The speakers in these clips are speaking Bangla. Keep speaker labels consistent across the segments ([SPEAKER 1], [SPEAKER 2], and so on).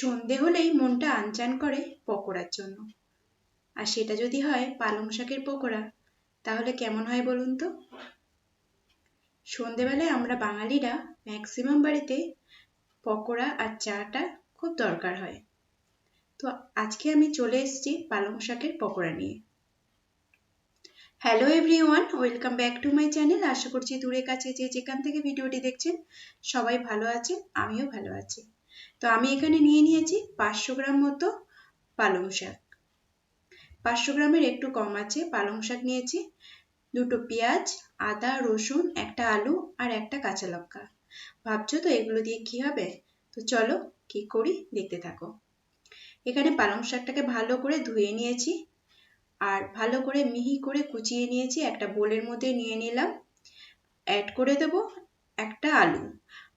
[SPEAKER 1] সন্ধে হলেই মনটা আনচান করে পকোড়ার জন্য। আর সেটা যদি হয় পালং শাকের পকোড়া, তাহলে কেমন হয় বলুন তো? সন্ধেবেলায় আমরা বাঙালিরা ম্যাক্সিমাম বাড়িতে পকোড়া আর চাটা খুব দরকার হয়। তো আজকে আমি চলে এসেছি পালং শাকের পকোড়া নিয়ে। Hello everyone, welcome back to my channel. আশা করছি দূরে কাছে যে যেখান থেকে ভিডিওটি দেখছেন সবাই ভালো আছেন, আমিও ভালো আছি। তো আমি এখানে নিয়ে নিয়েছি 500 গ্রাম মতো পালং শাক। 500 গ্রামের একটু কম আছে। পালং শাক নিয়েছি, দুটো পেঁয়াজ, আদা, রসুন, একটা আলু আর একটা কাঁচা লঙ্কা। ভাবছো তো এগুলো দিয়ে কি হবে? তো চলো কি করি দেখতে থাকো। এখানে পালং শাকটাকে ভালো করে ধুয়ে নিয়েছি আর ভালো করে মিহি করে কুচিয়ে নিয়েছি। একটা বোলের মধ্যে নিয়ে নিলাম। অ্যাড করে দেব একটা আলু।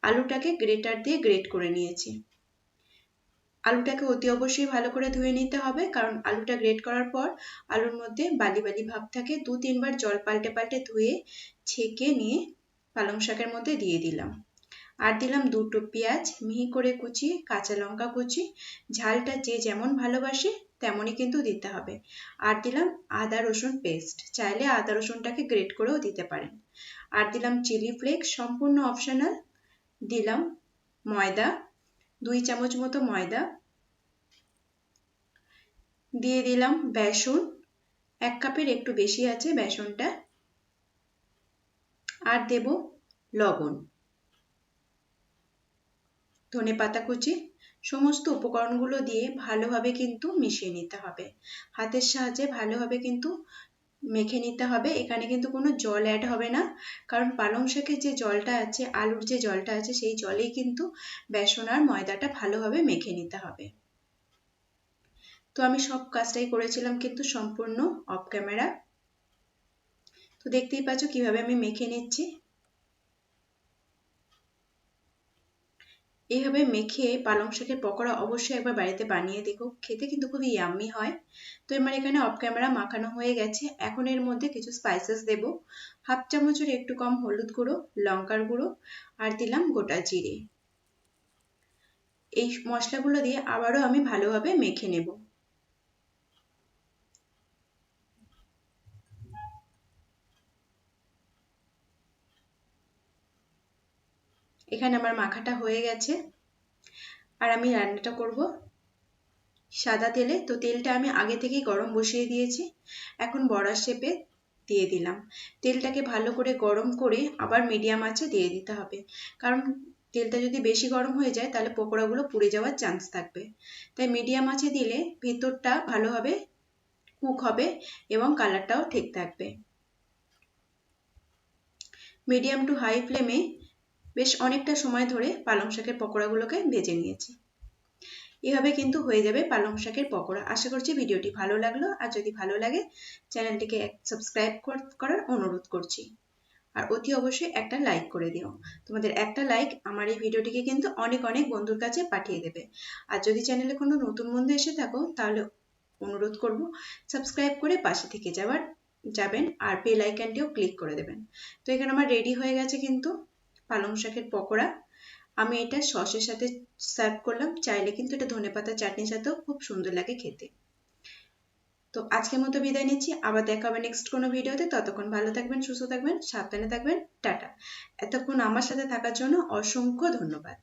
[SPEAKER 1] আলুটাকে গ্রেটার দিয়ে গ্রেট করে নিয়েছি। আলুটাকে অতি অবশ্যই ভালো করে ধুয়ে নিতে হবে, কারণ আলুটা গ্রেট করার পর আলুর মধ্যে বালি বালি ভাব থাকে। 2-3 বার জল পাল্টে পাল্টে ধুয়ে ছেঁকে নিয়ে পালং শাকের মধ্যে দিয়ে দিলাম। আর দিলাম দুটো পেঁয়াজ মিহি করে কুচি, কাঁচা লঙ্কা কুচি। ঝালটা যে যেমন ভালোবাসে তেমনই কিন্তু দিতে হবে। আর দিলাম আদা রসুন পেস্ট, চাইলে আদা রসুনটাকে গ্রেট করেও দিতে পারেন। আর দিলাম চিলি ফ্লেক্স, সম্পূর্ণ অপশনাল। দিলাম ময়দা, 2 চামচ মতো ময়দা। দিয়ে দিলাম বেসন, 1 কাপের একটু বেশি আছে বেসনটা। আর দেব লবণ, ধনেপাতা কুচি। সমস্ত উপকরণগুলো দিয়ে ভালোভাবে কিন্তু মিশিয়ে নিতে হবে। হাতের সাহায্যে ভালোভাবে কিন্তু মেখে নিতে হবে। এখানে কিন্তু কোনো জল অ্যাড হবে না, কারণ পালং শাকের যে জলটা আছে, আলুর যে জলটা আছে, সেই জলেই কিন্তু বেসন আর ময়দাটা ভালোভাবে মেখে নিতে হবে। তো আমি সব কাজটাই করেছিলাম কিন্তু সম্পূর্ণ অফ ক্যামেরা। তো দেখতেই পাচ্ছ কিভাবে আমি মেখে নিচ্ছি। এইভাবে মেখে পালং শাকের পকোড়া অবশ্যই একবার বাড়িতে বানিয়ে দেখো, খেতে কিন্তু খুবই ইয়াম্মি হয়। তো আমার এখানে অফ ক্যামেরা মাখানো হয়ে গেছে। এখন এর মধ্যে কিছু স্পাইসেস দেব। 1/2 চামচের একটু কম হলুদ গুঁড়ো, লঙ্কার গুঁড়ো আর দিলাম গোটা জিরে। এই মশলাগুলো দিয়ে আবারও আমি ভালোভাবে মেখে নেব। এখানে আমার মাখাটা হয়ে গেছে। আর আমি রান্নাটা করব সাদা তেলে। তো তেলটা আমি আগে থেকেই গরম বসিয়ে দিয়েছি। এখন বড়ার শেপে দিয়ে দিলাম। তেলটাকে ভালো করে গরম করে আবার মিডিয়াম আঁচে দিয়ে দিতে হবে, কারণ তেলটা যদি বেশি গরম হয়ে যায় তাহলে পকোড়াগুলো পুড়ে যাওয়ার চান্স থাকবে। তাই মিডিয়াম আঁচে দিলে ভেতরটা ভালোভাবে কুক হবে এবং কালারটাও ঠিক থাকবে। মিডিয়াম টু হাই ফ্লেমে বেশ অনেকটা সময় ধরে পালং শাকের পকোড়াগুলোকে ভেজে নিয়েছি। এভাবে কিন্তু হয়ে যাবে পালং শাকের পকোড়া। আশা করছি ভিডিওটি ভালো লাগলো। আর যদি ভালো লাগে চ্যানেলটিকে সাবস্ক্রাইব করার অনুরোধ করছি। আর অতি অবশ্যই একটা লাইক করে দিও। তোমাদের একটা লাইক আমার এই ভিডিওটিকে কিন্তু অনেক অনেক বন্ধুর কাছে পাঠিয়ে দেবে। আর যদি চ্যানেলে কোনো নতুন বন্ধু এসে থাকো তাহলে অনুরোধ করব সাবস্ক্রাইব করে পাশে থেকে যাবেন আর বেল আইকনটিও ক্লিক করে দেবেন। তো এখানে আমার রেডি হয়ে গেছে কিন্তু পালং শাকের পকোড়া। আমি এটা সসের সাথে সার্ভ করলাম। চাইলে কিন্তু এটা ধনেপাতা চাটনির সাথেও খুব সুন্দর লাগে খেতে। তো আজকের মতো বিদায় নিচ্ছি। আবার দেখা হবে নেক্সট কোনো ভিডিওতে। ততক্ষণ ভালো থাকবেন, সুস্থ থাকবেন, সাবধানে থাকবেন। টাটা। এতক্ষণ আমার সাথে থাকার জন্য অসংখ্য ধন্যবাদ।